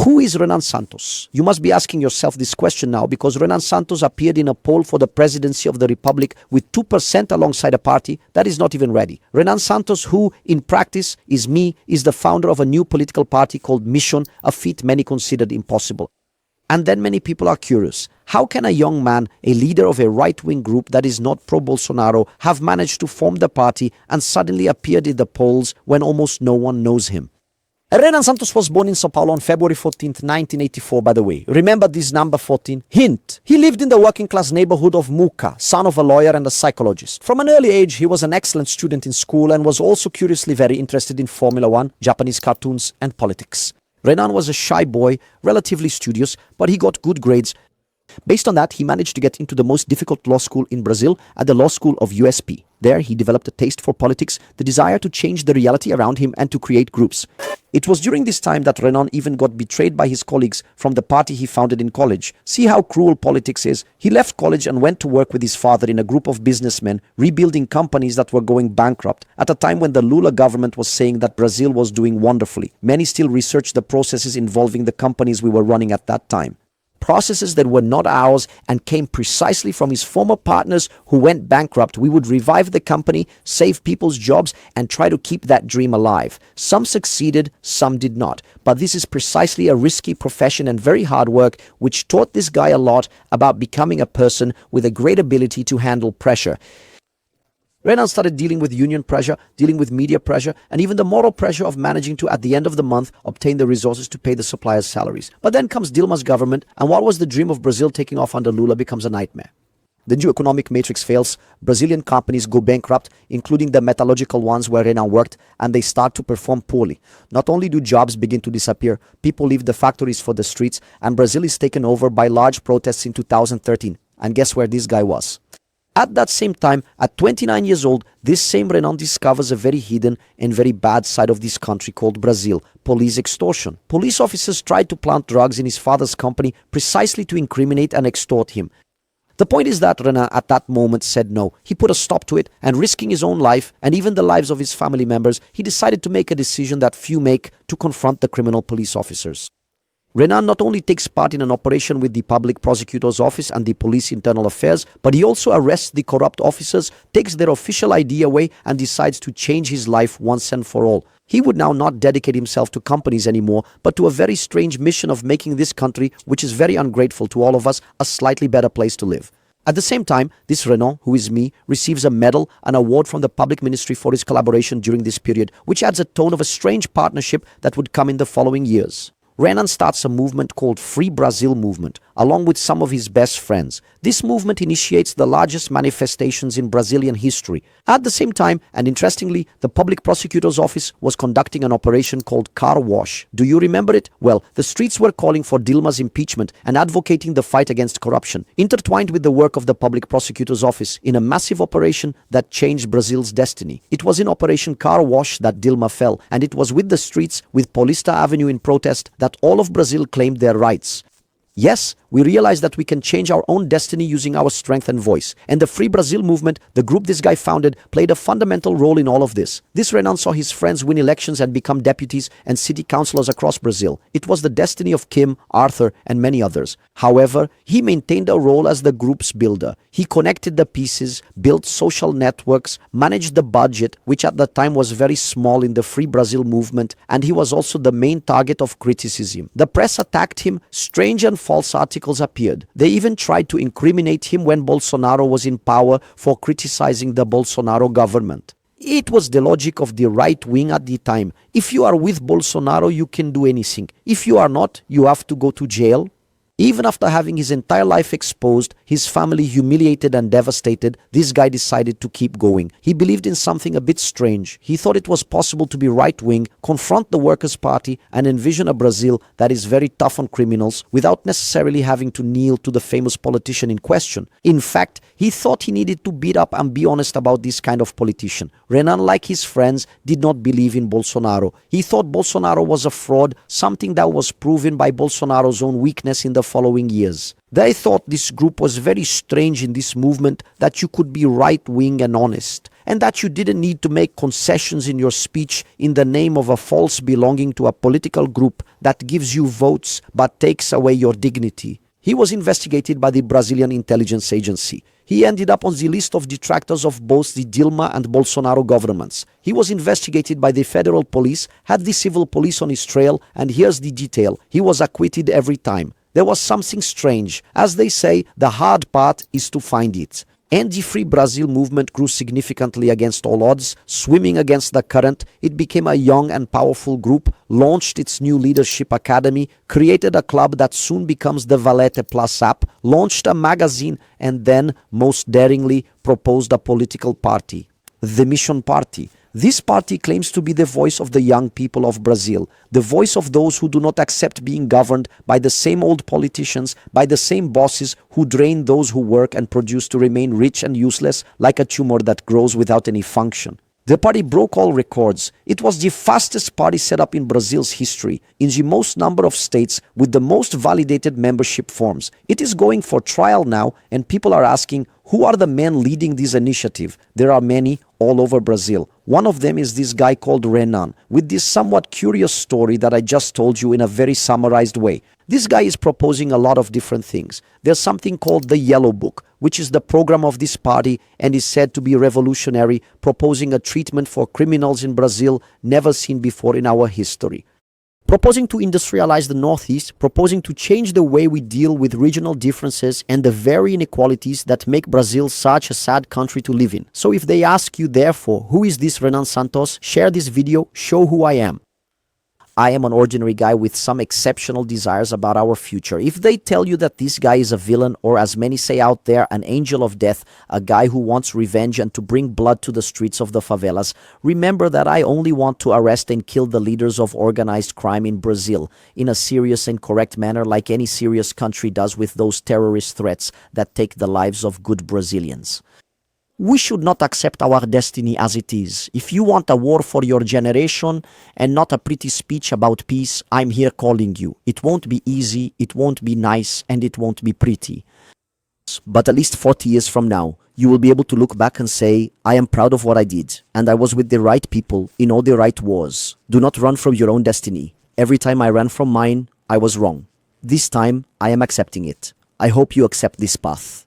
Who is Renan Santos? You must be asking yourself this question now because Renan Santos appeared in a poll for the presidency of the Republic with 2% alongside a party that is not even ready. Renan Santos, who in practice is the founder of a new political party called Mission, a feat many considered impossible. And then many people are curious. How can a young man, a leader of a right-wing group that is not pro-Bolsonaro, have managed to form the party and suddenly appeared in the polls when almost no one knows him? Renan Santos was born in São Paulo on February 14, 1984, by the way. Remember this number 14? Hint. He lived in the working-class neighborhood of Muca, son of a lawyer and a psychologist. From an early age, he was an excellent student in school and was also curiously very interested in Formula One, Japanese cartoons, and politics. Renan was a shy boy, relatively studious, but he got good grades. Based on that, he managed to get into the most difficult law school in Brazil at the law school of USP. There, he developed a taste for politics, the desire to change the reality around him and to create groups. It was during this time that Renan even got betrayed by his colleagues from the party he founded in college. See how cruel politics is? He left college and went to work with his father in a group of businessmen, rebuilding companies that were going bankrupt at a time when the Lula government was saying that Brazil was doing wonderfully. Many still research the processes involving the companies we were running at that time. Processes that were not ours and came precisely from his former partners who went bankrupt. We would revive the company, save people's jobs, and try to keep that dream alive. Some succeeded, some did not. But this is precisely a risky profession and very hard work, which taught this guy a lot about becoming a person with a great ability to handle pressure. Renan started dealing with union pressure, dealing with media pressure, and even the moral pressure of managing to, at the end of the month, obtain the resources to pay the suppliers' salaries. But then comes Dilma's government, and what was the dream of Brazil taking off under Lula becomes a nightmare. The new economic matrix fails, Brazilian companies go bankrupt, including the metallurgical ones where Renan worked, and they start to perform poorly. Not only do jobs begin to disappear, people leave the factories for the streets, and Brazil is taken over by large protests in 2013. And guess where this guy was? At that same time, at 29 years old, this same Renan discovers a very hidden and very bad side of this country called Brazil, police extortion. Police officers tried to plant drugs in his father's company precisely to incriminate and extort him. The point is that Renan at that moment said no. He put a stop to it, and risking his own life and even the lives of his family members, he decided to make a decision that few make to confront the criminal police officers. Renan not only takes part in an operation with the public prosecutor's office and the police internal affairs, but he also arrests the corrupt officers, takes their official ID away, and decides to change his life once and for all. He would now not dedicate himself to companies anymore, but to a very strange mission of making this country, which is very ungrateful to all of us, a slightly better place to live. At the same time, this Renan, who is me, receives a medal, an award from the public ministry for his collaboration during this period, which adds a tone of a strange partnership that would come in the following years. Renan starts a movement called Free Brazil Movement, along with some of his best friends. This movement initiates the largest manifestations in Brazilian history. At the same time, and interestingly, the public prosecutor's office was conducting an operation called Car Wash. Do you remember it? Well, the streets were calling for Dilma's impeachment and advocating the fight against corruption, intertwined with the work of the public prosecutor's office in a massive operation that changed Brazil's destiny. It was in Operation Car Wash that Dilma fell, and it was with the streets, with Paulista Avenue in protest, that all of Brazil claimed their rights. Yes, we realize that we can change our own destiny using our strength and voice. And the Free Brazil movement, the group this guy founded, played a fundamental role in all of this. This Renan saw his friends win elections and become deputies and city councillors across Brazil. It was the destiny of Kim, Arthur, and many others. However, he maintained a role as the group's builder. He connected the pieces, built social networks, managed the budget, which at the time was very small in the Free Brazil movement, and he was also the main target of criticism. The press attacked him, strange and false articles appeared. They even tried to incriminate him when Bolsonaro was in power for criticizing the Bolsonaro government. It was the logic of the right wing at the time. If you are with Bolsonaro, you can do anything. If you are not, you have to go to jail. Even after having his entire life exposed, his family humiliated and devastated, this guy decided to keep going. He believed in something a bit strange. He thought it was possible to be right-wing, confront the Workers' Party, and envision a Brazil that is very tough on criminals without necessarily having to kneel to the famous politician in question. In fact, he thought he needed to beat up and be honest about this kind of politician. Renan, like his friends, did not believe in Bolsonaro. He thought Bolsonaro was a fraud, something that was proven by Bolsonaro's own weakness in the following years. They thought this group was very strange in this movement, that you could be right-wing and honest. and that you didn't need to make concessions in your speech in the name of a false belonging to a political group that gives you votes but takes away your dignity. He was investigated by the Brazilian intelligence agency. He ended up on the list of detractors of both the Dilma and Bolsonaro governments. He was investigated by the federal police, had the civil police on his trail, and here's the detail: he was acquitted every time. There was something strange. As they say, the hard part is to find it. And the Free Brazil movement grew significantly against all odds, swimming against the current. It became a young and powerful group, launched its new leadership academy, created a club that soon becomes the Valete Plus app, launched a magazine, and then, most daringly, proposed a political party, the Mission Party. This party claims to be the voice of the young people of Brazil, the voice of those who do not accept being governed by the same old politicians, by the same bosses who drain those who work and produce to remain rich and useless like a tumor that grows without any function. The party broke all records. It was the fastest party set up in Brazil's history, in the most number of states, with the most validated membership forms. It is going for trial now, and people are asking, who are the men leading this initiative? There are many all over Brazil. One of them is this guy called Renan, with this somewhat curious story that I just told you in a very summarized way. This guy is proposing a lot of different things. There's something called the Yellow Book, which is the program of this party and is said to be revolutionary, proposing a treatment for criminals in Brazil never seen before in our history. Proposing to industrialize the Northeast, proposing to change the way we deal with regional differences and the very inequalities that make Brazil such a sad country to live in. So if they ask you, therefore, who is this Renan Santos, share this video, show who I am. I am an ordinary guy with some exceptional desires about our future. If they tell you that this guy is a villain, or as many say out there, an angel of death, a guy who wants revenge and to bring blood to the streets of the favelas, remember that I only want to arrest and kill the leaders of organized crime in Brazil in a serious and correct manner, like any serious country does with those terrorist threats that take the lives of good Brazilians. We should not accept our destiny as it is. If you want a war for your generation and not a pretty speech about peace, I'm here calling you. It won't be easy, it won't be nice, and it won't be pretty. But at least 40 years from now, you will be able to look back and say, I am proud of what I did, and I was with the right people in all the right wars. Do not run from your own destiny. Every time I ran from mine, I was wrong. This time, I am accepting it. I hope you accept this path.